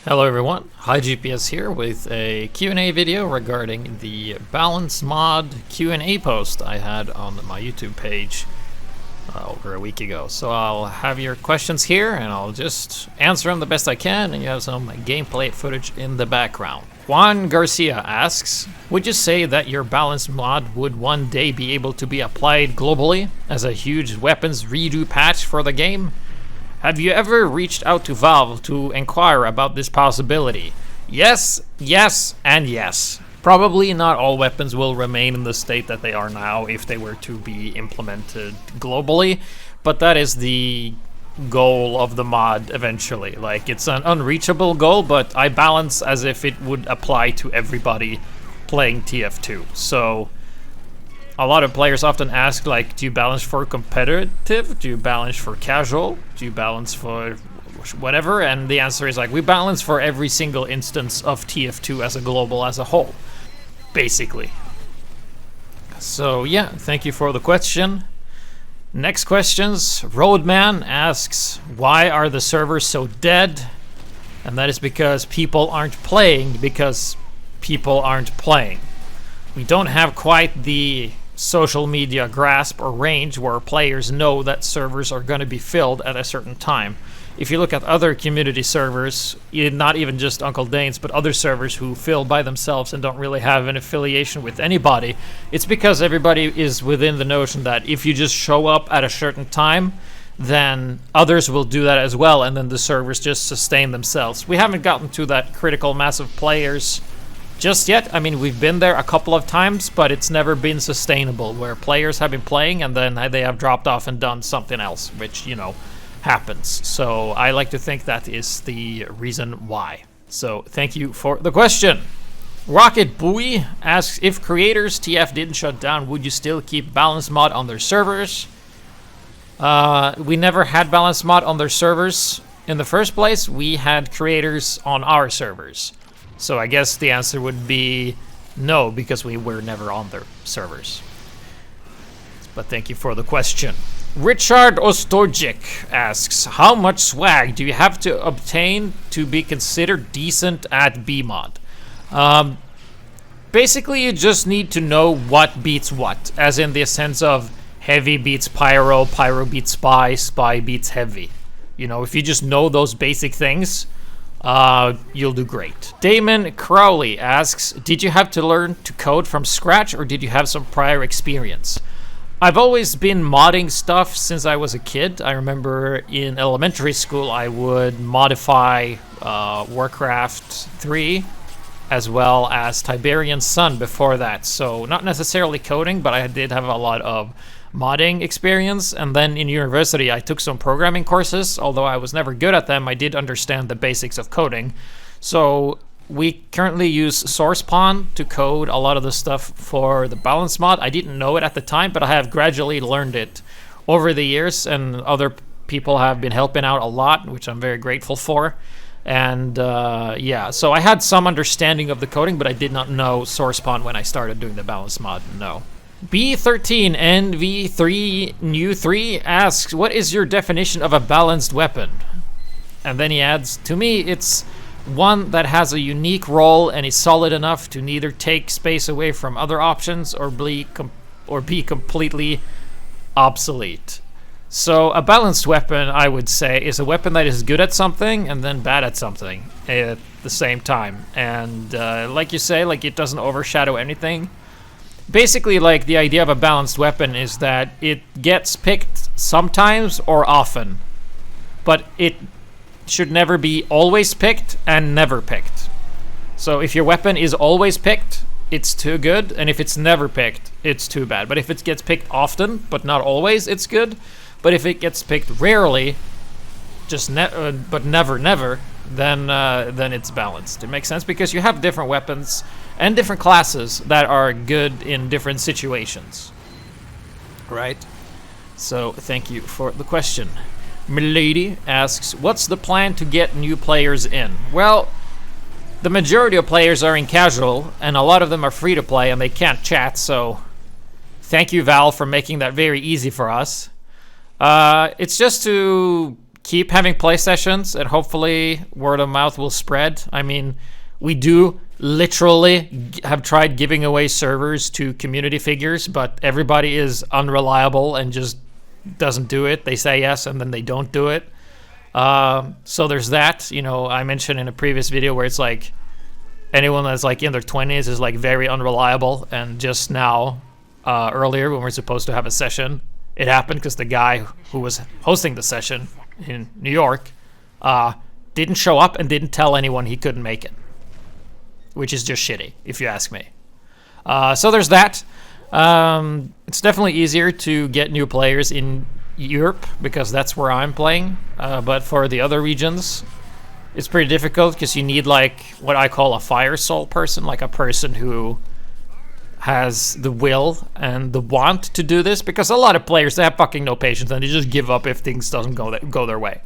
Hello everyone, Hi GPS here with a Q&A video regarding the balance mod Q&A post I had on my YouTube page over a week ago. So I'll have your questions here and I'll just answer them the best I can, and you have some gameplay footage in the background. Juan Garcia asks, would you say that your balance mod would one day be able to be applied globally as a huge weapons redo patch for the game? Have you ever reached out to Valve to inquire about this possibility? Yes, yes, and yes. Probably not all weapons will remain in the state that they are now if they were to be implemented globally, but that is the goal of the mod eventually. Like, it's an unreachable goal, but I balance as if it would apply to everybody playing TF2. So a lot of players often ask, like, do you balance for competitive? Do you balance for casual? Do you balance for whatever? And the answer is, like, we balance for every single instance of TF2 as a global as a whole, basically. So yeah, thank you for the question. Next questions. Roadman asks, why are the servers so dead? And that is because people aren't playing, because people aren't playing. We don't have quite the social media grasp or range where players know that servers are going to be filled at a certain time. If you look at other community servers, not even just Uncle Dane's, but other servers who fill by themselves and don't really have an affiliation with anybody, it's because everybody is within the notion that if you just show up at a certain time, then others will do that as well, and then the servers just sustain themselves. We haven't gotten to that critical mass of players just yet. I mean, we've been there a couple of times, but it's never been sustainable, where players have been playing and then they have dropped off and done something else, which, you know, happens. So I like to think that is the reason why. So thank you for the question. RocketBowie asks, if creators TF didn't shut down, would you still keep balance mod on their servers? We never had balance mod on their servers in the first place. We had creators on our servers. So I guess the answer would be no, because we were never on their servers. But thank you for the question. RichardOstic asks, how much swag do you have to obtain to be considered decent at bmod? Basically, you just need to know what beats what, as in the sense of heavy beats pyro, pyro beats spy, spy beats heavy. You know, if you just know those basic things, you'll do great. Damian Crowley asks, did you have to learn to code from scratch, or did you have some prior experience? I've always been modding stuff since I was a kid. I remember in elementary school I would modify Warcraft 3 as well as Tiberian Sun before that. So not necessarily coding, but I did have a lot of modding experience. And then in university I took some programming courses. Although I was never good at them, I did understand the basics of coding. So we currently use SourcePawn to code a lot of the stuff for the balance mod. I didn't know it at the time, but I have gradually learned it over the years, and other people have been helping out a lot, which I'm very grateful for. And yeah, so I had some understanding of the coding, but I did not know SourcePawn when I started doing the balance mod, no. B13NV3 New 3 asks, what is your definition of a balanced weapon? And then he adds, to me it's one that has a unique role and is solid enough to neither take space away from other options or be completely obsolete. So a balanced weapon, I would say, is a weapon that is good at something and then bad at something at the same time. And like you say, like, it doesn't overshadow anything. Basically, like, the idea of a balanced weapon is that it gets picked sometimes or often, but it should never be always picked and never picked. So if your weapon is always picked, it's too good, and if it's never picked, it's too bad. But if it gets picked often, but not always, it's good. But if it gets picked rarely, but never, then it's balanced. It makes sense, because you have different weapons and different classes that are good in different situations, right? So thank you for the question. Milady asks, what's the plan to get new players in? Well, the majority of players are in casual, and a lot of them are free to play and they can't chat, so thank you, Valve, for making that very easy for us. It's just to keep having play sessions, and hopefully word of mouth will spread. I mean, we do literally have tried giving away servers to community figures, but everybody is unreliable and just doesn't do it. They say yes and then they don't do it. So there's that. You know, I mentioned in a previous video where it's like anyone that's like in their 20s is like very unreliable, and just now, earlier when we're supposed to have a session, it happened because the guy who was hosting the session in New York didn't show up and didn't tell anyone he couldn't make it, which is just shitty, if you ask me. So there's that. It's definitely easier to get new players in Europe because that's where I'm playing. But for the other regions, it's pretty difficult because you need like what I call a fire soul person, like a person who has the will and the want to do this, because a lot of players, they have fucking no patience and they just give up if things doesn't go their way,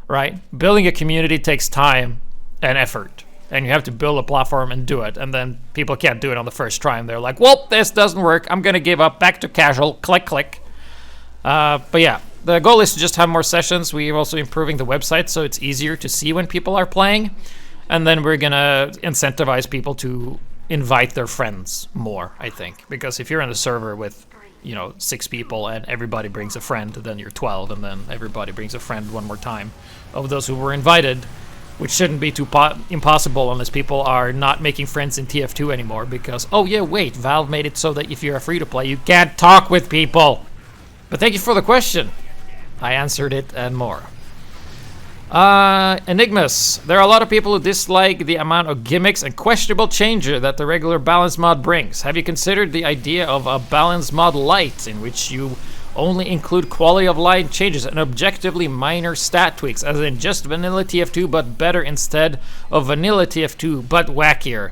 right? Building a community takes time and effort, and you have to build a platform and do it, and then people can't do it on the first try and they're like, well, this doesn't work, I'm gonna give up, back to casual, click click. But yeah, the goal is to just have more sessions. We're also improving the website so it's easier to see when people are playing, and then we're gonna incentivize people to invite their friends more, I think, because if you're on a server with, you know, 6 people and everybody brings a friend, then you're 12, and then everybody brings a friend one more time of those who were invited, which shouldn't be too impossible unless people are not making friends in TF2 anymore because, oh yeah, wait, Valve made it so that if you're a free-to-play, you can't talk with people. But thank you for the question. I answered it and more. Enigmas. There are a lot of people who dislike the amount of gimmicks and questionable changes that the regular balance mod brings. Have you considered the idea of a balance mod light, in which you only include quality of life changes and objectively minor stat tweaks, as in just vanilla TF2 but better instead of vanilla TF2 but wackier?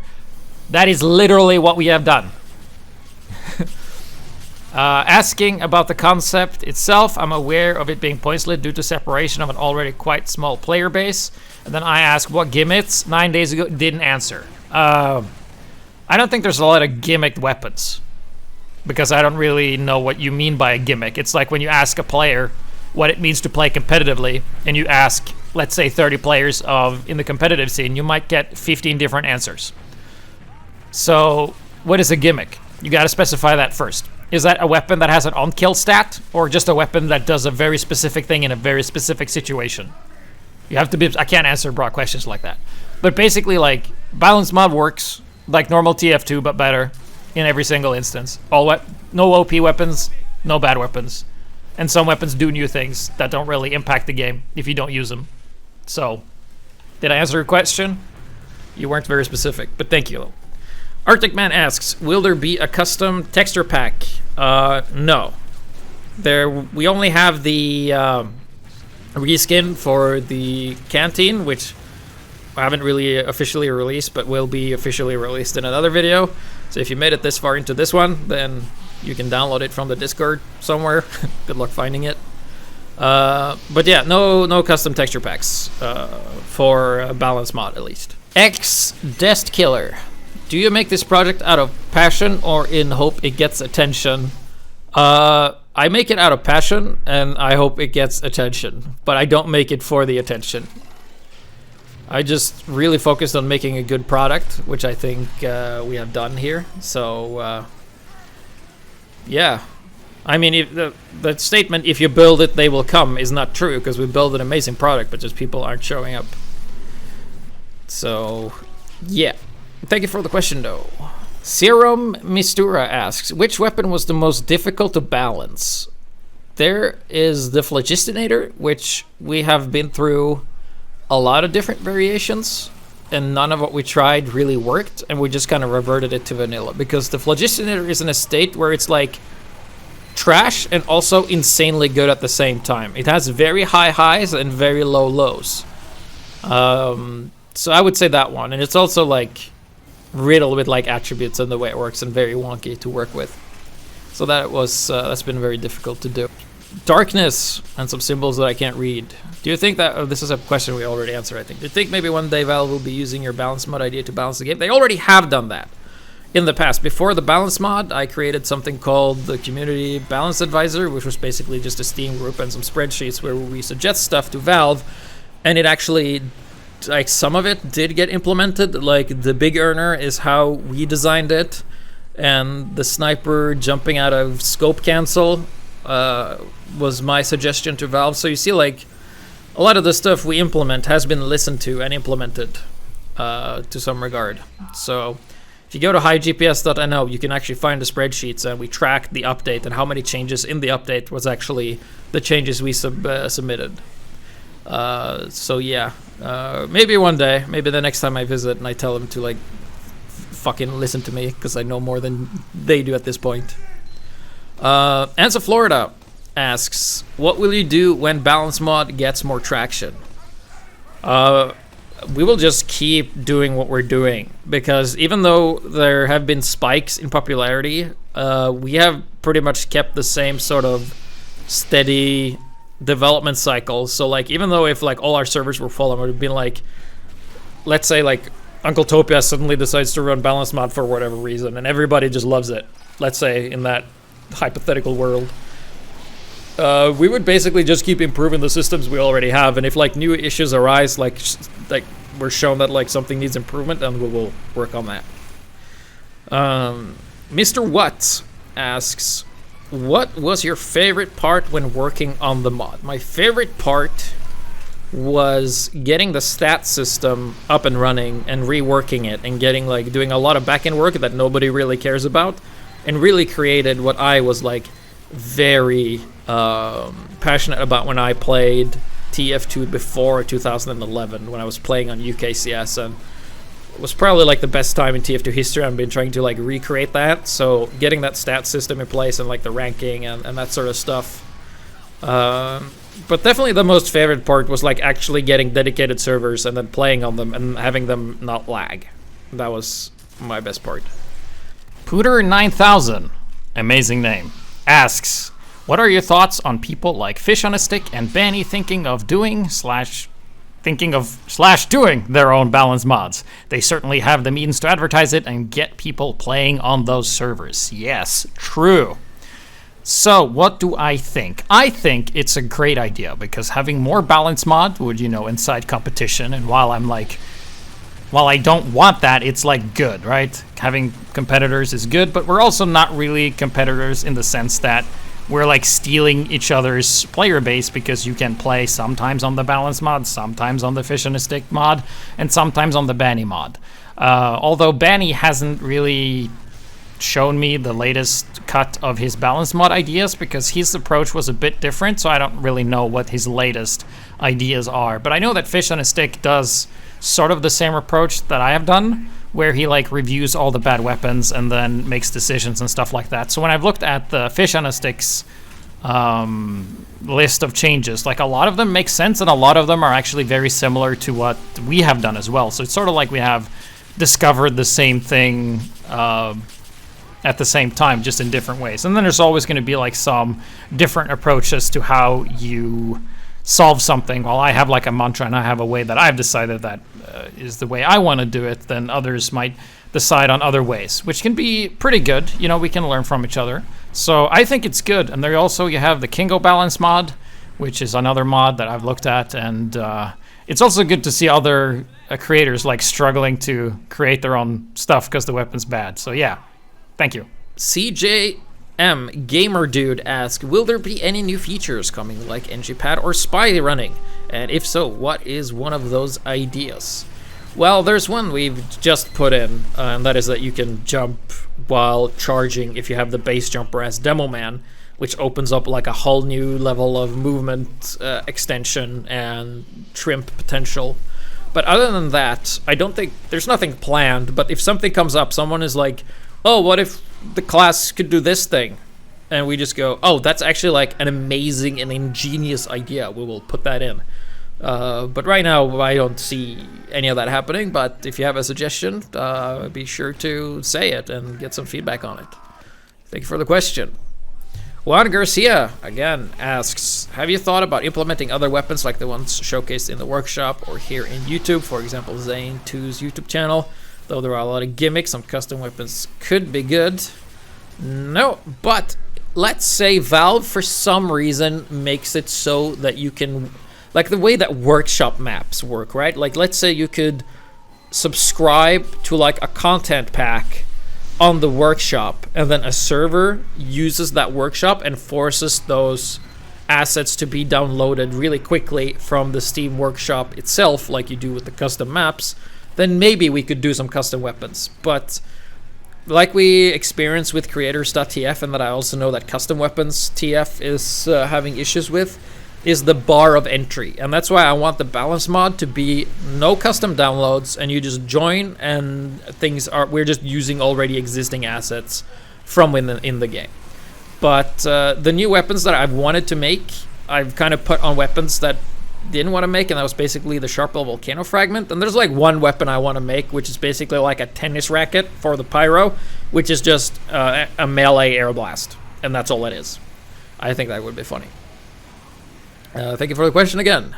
That is literally what we have done. Asking about the concept itself, I'm aware of it being pointless due to separation of an already quite small player base. And then I asked what gimmicks 9 days ago, didn't answer. I don't think there's a lot of gimmicked weapons, because I don't really know what you mean by a gimmick. It's like when you ask a player what it means to play competitively, and you ask, let's say, 30 players in the competitive scene, you might get 15 different answers. So what is a gimmick? You gotta specify that first. Is that a weapon that has an on-kill stat, or just a weapon that does a very specific thing in a very specific situation? You have to be, I can't answer broad questions like that. But basically, like, balance mod works like normal TF2, but better in every single instance. No OP weapons, no bad weapons. And some weapons do new things that don't really impact the game if you don't use them. So, did I answer your question? You weren't very specific, but thank you. Arctic Man asks, will there be a custom texture pack? No. We only have the reskin for the canteen, which I haven't really officially released, but will be officially released in another video. So if you made it this far into this one, then you can download it from the Discord somewhere. Good luck finding it. But yeah, no custom texture packs for a balance mod, at least. Dest Killer. Do you make this project out of passion or in hope it gets attention? I make it out of passion and I hope it gets attention, but I don't make it for the attention. I just really focused on making a good product, which I think we have done here. So, yeah. I mean, if the statement, if you build it, they will come, is not true, because we build an amazing product, but just people aren't showing up. So, yeah. Thank you for the question, though. Serum Mistura asks, which weapon was the most difficult to balance? There is the Phlogistinator, which we have been through a lot of different variations, and none of what we tried really worked, and we just kind of reverted it to vanilla, because the Phlogistinator is in a state where it's like trash and also insanely good at the same time. It has very high highs and very low lows. So I would say that one, and it's also like riddled with like attributes and the way it works, and very wonky to work with. So that's been very difficult to do. Darkness and some symbols that I can't read. Do you think that this is a question we already answered, I think. Do you think maybe one day Valve will be using your balance mod idea to balance the game? They already have done that. in the past, before the balance mod, I created something called the Community Balance Advisor, which was basically just a Steam group and some spreadsheets where we suggest stuff to Valve, and it actually, like, some of it did get implemented. Like, the big earner is how we designed it, and the sniper jumping out of scope cancel was my suggestion to Valve. So you see, like, a lot of the stuff we implement has been listened to and implemented to some regard. So if you go to highgps.no, you can actually find the spreadsheets, and we tracked the update and how many changes in the update was actually the changes we submitted. So yeah, maybe one day, maybe the next time I visit and I tell them to, like, fucking listen to me, because I know more than they do at this point. Ansa Florida asks, what will you do when balance mod gets more traction? We will just keep doing what we're doing, because even though there have been spikes in popularity, we have pretty much kept the same sort of steady development cycle. So, like, even though if, like, all our servers were full, it would have been like, let's say, like, Uncle Topia suddenly decides to run balance mod for whatever reason, and everybody just loves it, let's say, in that hypothetical world. We would basically just keep improving the systems we already have, and if, like, new issues arise, like we're shown that, like, something needs improvement, then we will work on that. Mr. What asks, what was your favorite part when working on the mod? My favorite part was getting the stat system up and running and reworking it, and getting, like, doing a lot of back-end work that nobody really cares about, and really created what I was, like, very passionate about when I played TF2 before 2011, when I was playing on UKCS, and it was probably, like, the best time in TF2 history. I've been trying to, like, recreate that, so getting that stat system in place and, like, the ranking and that sort of stuff. But definitely the most favorite part was, like, actually getting dedicated servers and then playing on them and having them not lag. That was my best part. Pooter9000, amazing name, asks, what are your thoughts on people like Fish on a Stick and Benny thinking of doing their own balance mods? They certainly have the means to advertise it and get people playing on those servers. Yes, true. So what do I think? I think it's a great idea, because having more balance mod would, incite competition, and while I don't want that, it's, like, good, right? Having competitors is good, but we're also not really competitors in the sense that we're, like, stealing each other's player base, because you can play sometimes on the balance mod, sometimes on the Fish on a Stick mod, and sometimes on the Banny mod. Although Banny hasn't really shown me the latest cut of his balance mod ideas, because his approach was a bit different, so I don't really know what his latest ideas are. But I know that Fish on a Stick does sort of the same approach that I have done, where he, like, reviews all the bad weapons and then makes decisions and stuff like that. So when I've looked at the Fish on a Stick's list of changes, like, a lot of them make sense, and a lot of them are actually very similar to what we have done as well. So it's sort of like we have discovered the same thing at the same time, just in different ways. And then there's always going to be, like, some different approaches to how you solve something. While I have, like, a mantra and I have a way that I've decided that is the way I want to do it, then others might decide on other ways, which can be pretty good. We can learn from each other. So I think it's good. And there also you have the Kingo Balance mod, which is another mod that I've looked at, and it's also good to see other creators, like, struggling to create their own stuff because the weapon's bad. So yeah, thank you. CJM Gamer Dude asks, will there be any new features coming, like NGPad or Spy running? And if so, what is one of those ideas? Well, there's one we've just put in, and that is that you can jump while charging if you have the base jumper as Demo Man, which opens up, like, a whole new level of movement extension and trimp potential. But other than that, I don't think there's nothing planned. But if something comes up, someone is like, oh, what if the class could do this thing? And we just go, oh, that's actually, like, an amazing and ingenious idea. We will put that in. But right now, I don't see any of that happening. But if you have a suggestion, be sure to say it and get some feedback on it. Thank you for the question. Juan Garcia, again, asks, have you thought about implementing other weapons like the ones showcased in the workshop or here in YouTube? For example, Zane2's YouTube channel. Though there are a lot of gimmicks, some custom weapons could be good. No, but let's say Valve for some reason makes it so that you can, like the way that workshop maps work, right? Like let's say you could subscribe to like a content pack on the workshop, and then a server uses that workshop and forces those assets to be downloaded really quickly from the Steam workshop itself, like you do with the custom maps. Then maybe we could do some custom weapons. But like we experienced with creators.tf, and that I also know that custom weapons TF is having issues with, is the bar of entry. And that's why I want the balance mod to be no custom downloads, and you just join and we're just using already existing assets from in the game. But the new weapons that I've wanted to make, I've kind of put on weapons that didn't want to make, and that was basically the Sharp Level Volcano Fragment. And there's like one weapon I want to make, which is basically like a tennis racket for the Pyro, which is just a melee air blast, and that's all it is. I think that would be funny. Thank you for the question again.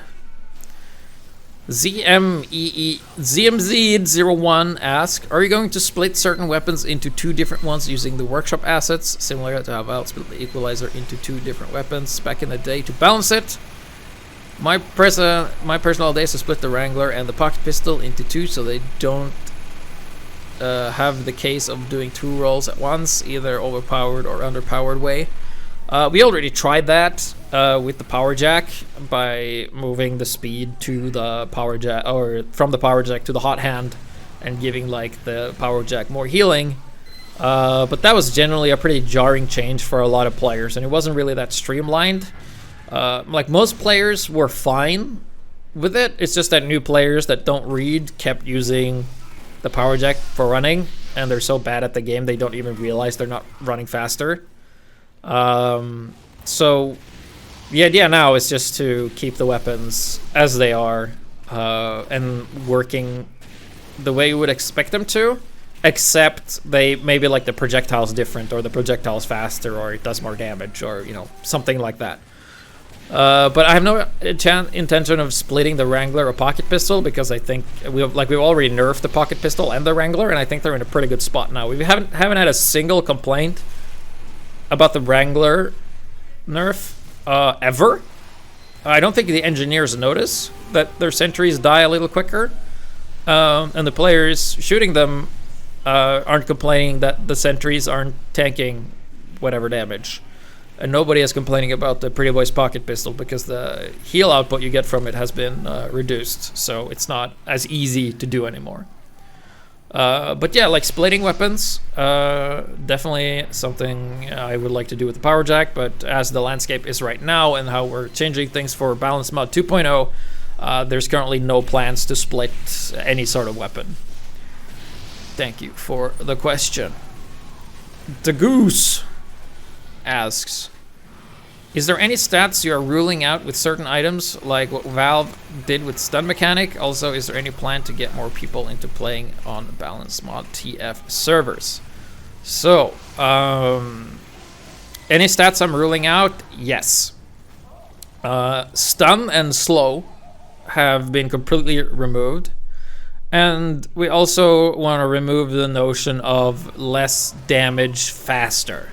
ZMZ01 asks, are you going to split certain weapons into 2 different ones using the workshop assets, similar to how Valve split the equalizer into 2 different weapons back in the day to balance it? My personal idea is to split the Wrangler and the pocket pistol into 2, so they don't have the case of doing 2 rolls at once, either overpowered or underpowered way. We already tried that with the power jack by moving the speed to the power jack, or from the power jack to the hot hand, and giving like the power jack more healing. But that was generally a pretty jarring change for a lot of players, and it wasn't really that streamlined. Like most players were fine with it. It's just that new players that don't read kept using the power jack for running, and they're so bad at the game they don't even realize they're not running faster. So the idea now is just to keep the weapons as they are, and working the way you would expect them to, except they maybe like the projectile's different, or the projectile's faster, or it does more damage, or you know, something like that. But I have no intention of splitting the Wrangler or pocket pistol, because I think we've already nerfed the pocket pistol and the Wrangler, and I think they're in a pretty good spot now. We haven't had a single complaint about the Wrangler nerf ever. I don't think the engineers notice that their sentries die a little quicker, and the players shooting them aren't complaining that the sentries aren't tanking whatever damage. And nobody is complaining about the Pretty Boy's pocket pistol, because the heal output you get from it has been reduced, so it's not as easy to do anymore. But yeah, like splitting weapons, definitely something I would like to do with the power jack, but as the landscape is right now and how we're changing things for Balance Mod 2.0, there's currently no plans to split any sort of weapon. Thank you for the question. The Goose asks, is there any stats you are ruling out with certain items, like what Valve did with stun mechanic? Also, is there any plan to get more people into playing on Balance Mod TF servers? So, any stats I'm ruling out? Yes. Stun and slow have been completely removed. And we also want to remove the notion of less damage faster.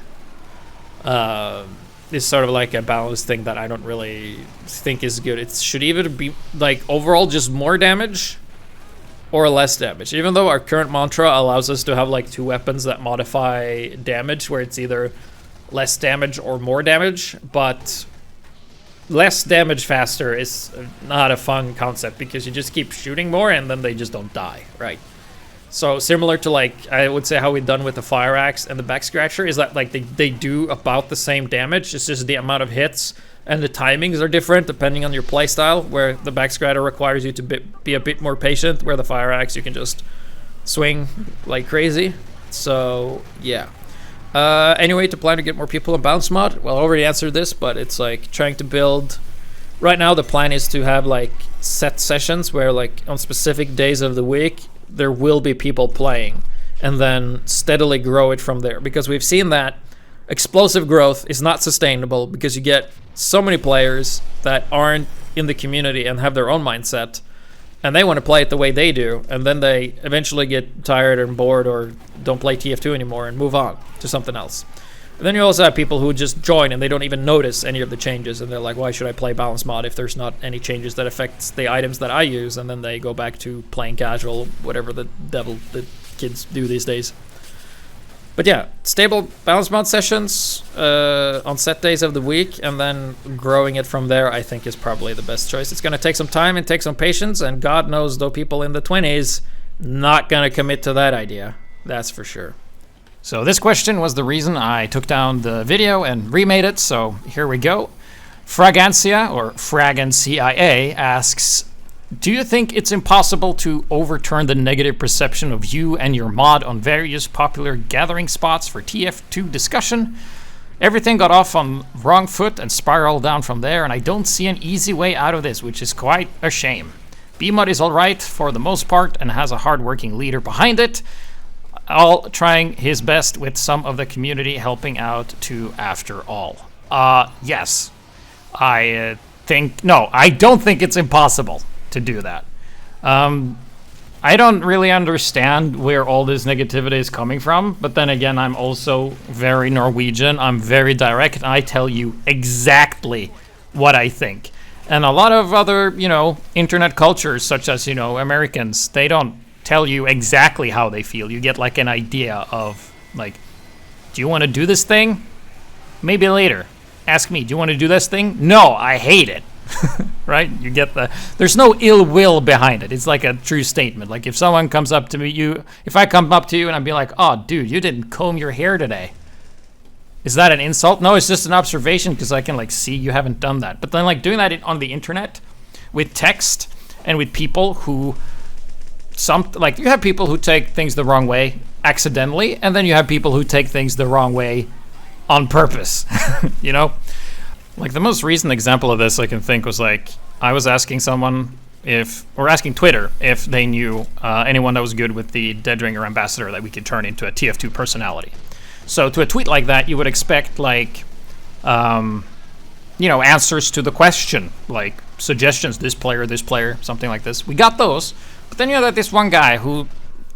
It's sort of like a balanced thing that I don't really think is good. It should either be like overall just more damage or less damage. Even though our current mantra allows us to have like 2 weapons that modify damage, where it's either less damage or more damage, but less damage faster is not a fun concept, because you just keep shooting more and then they just don't die, right? So similar to like, I would say how we've done with the Fire Axe and the Back Scratcher, is that like they do about the same damage. It's just the amount of hits and the timings are different depending on your playstyle, where the Back Scratcher requires you to be a bit more patient, where the Fire Axe you can just swing like crazy. So yeah. Anyway, to plan to get more people in Bounce Mod, well, I already answered this, but it's like trying to build. Right now the plan is to have like set sessions where like on specific days of the week there will be people playing, and then steadily grow it from there, because we've seen that explosive growth is not sustainable, because you get so many players that aren't in the community and have their own mindset, and they want to play it the way they do, and then they eventually get tired and bored or don't play TF2 anymore and move on to something else. And then you also have people who just join and they don't even notice any of the changes, and they're like, why should I play balance mod if there's not any changes that affects the items that I use? And then they go back to playing casual, whatever the devil the kids do these days. But yeah, stable balance mod sessions on set days of the week, and then growing it from there, I think, is probably the best choice. It's going to take some time and take some patience, and God knows, though, people in the 20s not going to commit to that idea. That's for sure. So this question was the reason I took down the video and remade it, so here we go. Fragancia, or Fragancia, asks, do you think it's impossible to overturn the negative perception of you and your mod on various popular gathering spots for TF2 discussion? Everything got off on wrong foot and spiraled down from there, and I don't see an easy way out of this, which is quite a shame. bmod is alright for the most part and has a hard-working leader behind it, all trying his best with some of the community helping out too after all. Yes. I don't think it's impossible to do that. I don't really understand where all this negativity is coming from, but then again, I'm also very Norwegian. I'm very direct. I tell you exactly what I think. And a lot of other, internet cultures, such as, Americans, they don't tell you exactly how they feel. You get like an idea of, like, do you want to do this thing? Maybe later. Ask me, do you want to do this thing? No, I hate it. Right? You get there's no ill will behind it. It's like a true statement. Like if someone comes up to me, if I come up to you and I'd be like, oh dude, you didn't comb your hair today. Is that an insult? No, it's just an observation because I can like see you haven't done that. But then like doing that on the internet with text and with people who you have people who take things the wrong way accidentally, and then you have people who take things the wrong way on purpose. Like the most recent example of this I can think was like I was asking someone asking Twitter if they knew anyone that was good with the Deadringer ambassador that we could turn into a TF2 personality. So to a tweet like that, you would expect like, answers to the question, like suggestions, this player, something like this. We got those, but then you had this one guy who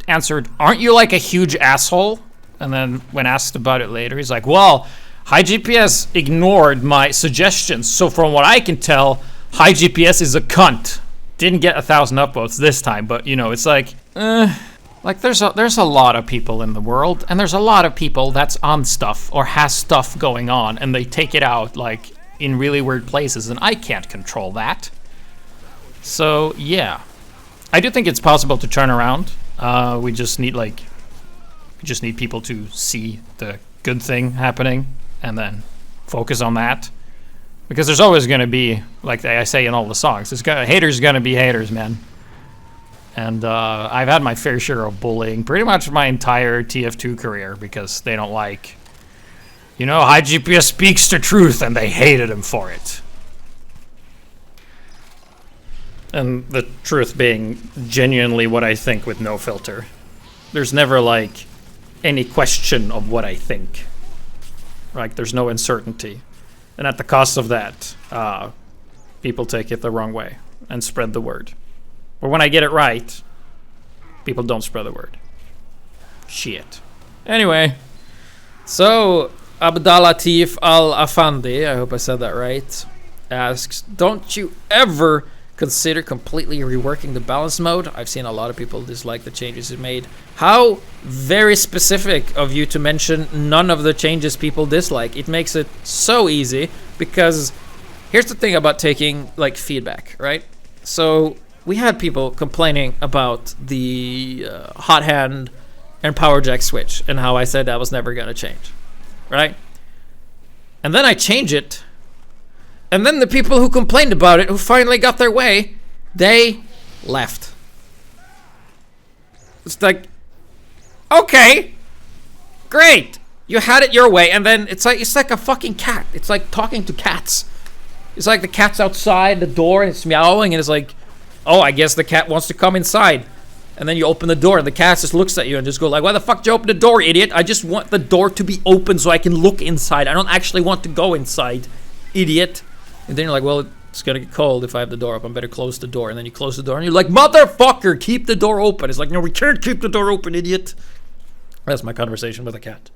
answered, "Aren't you like a huge asshole?" And then when asked about it later, he's like, "Well, High GPS ignored my suggestions, so from what I can tell, High GPS is a cunt." Didn't get 1,000 upvotes this time, but it's like, there's a lot of people in the world, and there's a lot of people that's on stuff or has stuff going on, and they take it out like in really weird places, and I can't control that. So yeah, I do think it's possible to turn around. We just need people to see the good thing happening and then focus on that, because there's always going to be, like I say in all the songs, haters going to be haters, man. And I've had my fair share of bullying pretty much my entire TF2 career because they don't like, High GPS speaks the truth, and they hated him for it. And the truth being genuinely what I think with no filter. There's never like any question of what I think. Like there's no uncertainty. And at the cost of that, people take it the wrong way and spread the word. But when I get it right, people don't spread the word. Shit. Anyway, so Abdallatif Al-Afandi, I hope I said that right, asks, don't you ever consider completely reworking the balance mode? I've seen a lot of people dislike the changes it made. How very specific of you to mention none of the changes people dislike. It makes it so easy, because here's the thing about taking like feedback, right? So we had people complaining about the hot hand and power jack switch and how I said that was never going to change, right? And then I change it, and then the people who complained about it, who finally got their way, they left. It's like, okay, great, you had it your way, and then it's like a fucking cat. It's like talking to cats. It's like the cat's outside the door and it's meowing, and it's like, oh, I guess the cat wants to come inside. And then you open the door and the cat just looks at you and just go like, why the fuck did you open the door, idiot? I just want the door to be open so I can look inside. I don't actually want to go inside, idiot. And then you're like, well, It's gonna get cold if I have the door open. Better close the door. And then you close the door and you're like, motherfucker, keep the door open. It's like, no, we can't keep the door open, idiot. That's my conversation with a cat.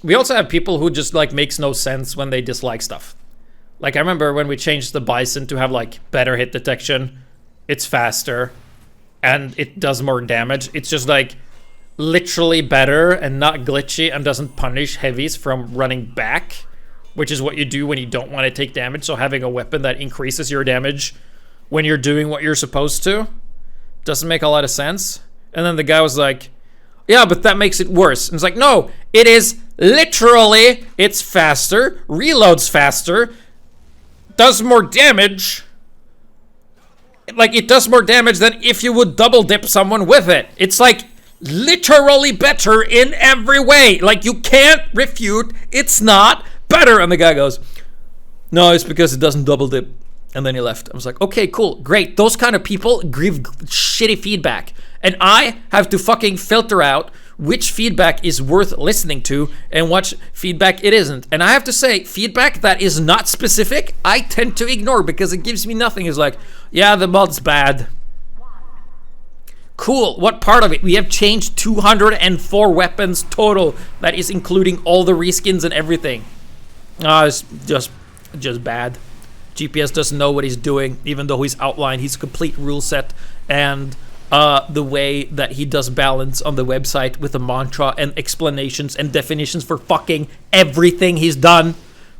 We also have people who just like makes no sense when they dislike stuff. Like I remember when we changed the Bison to have like better hit detection. It's faster and it does more damage. It's just like literally better and not glitchy and doesn't punish heavies from running back, which is what you do when you don't want to take damage. So having a weapon that increases your damage when you're doing what you're supposed to doesn't make a lot of sense. And then the guy was like, yeah, but that makes it worse. And it's like, no, it is literally, it's faster, reloads faster, does more damage. Like, it does more damage than if you would double dip someone with it. It's like literally better in every way. Like, you can't refute it's not better. And the guy goes, no, it's because it doesn't double dip. And then he left. I was like, okay, cool, great. Those kind of people give shitty feedback. And I have to fucking filter out which feedback is worth listening to and which feedback it isn't. And I have to say, feedback that is not specific, I tend to ignore because it gives me nothing. It's like, yeah, the mod's bad. Cool, what part of it? We have changed 204 weapons total. That is including all the reskins and everything. It's just bad. GPS doesn't know what he's doing, even though he's outlined his complete rule set and the way that he does balance on the website with a mantra and explanations and definitions for fucking everything he's done.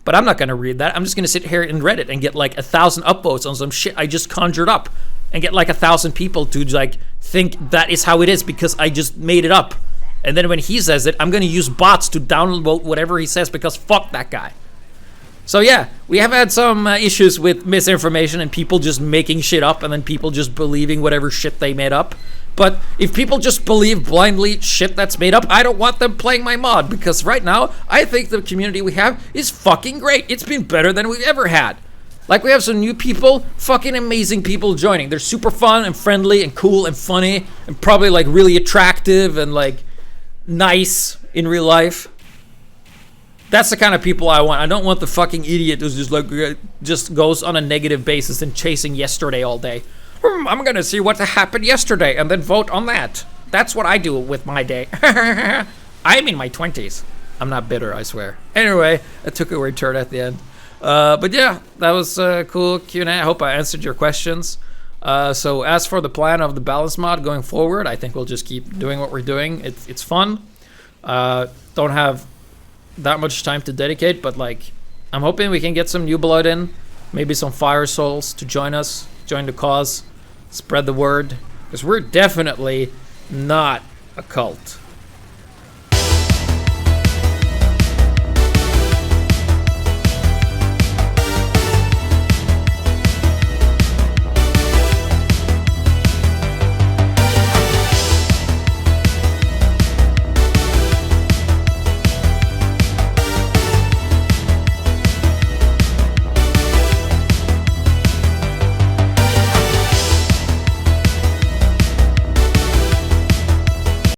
But I'm not gonna read that. I'm just gonna sit here in Reddit and get like 1,000 upvotes on some shit I just conjured up and get like 1,000 people to like think that is how it is because I just made it up. And then when he says it, I'm gonna use bots to download whatever he says because fuck that guy. So yeah, we have had some issues with misinformation and people just making shit up and then people just believing whatever shit they made up. But if people just believe blindly shit that's made up, I don't want them playing my mod because right now, I think the community we have is fucking great. It's been better than we've ever had. Like we have some new people, fucking amazing people joining. They're super fun and friendly and cool and funny and probably like really attractive and like nice in real life. That's the kind of people I want. I don't want the fucking idiot who's just like, just goes on a negative basis and chasing yesterday all day. I'm gonna see what happened yesterday and then vote on that. That's what I do with my day. I'm in my 20s. I'm not bitter, I swear. Anyway, I took a weird turn at the end. But yeah, that was a cool Q&A. I hope I answered your questions. So as for the plan of the balance mod going forward, I think we'll just keep doing what we're doing. It's fun. Don't have that much time to dedicate, but like I'm hoping we can get some new blood in, maybe some fire souls to join us, join the cause, spread the word, because we're definitely not a cult.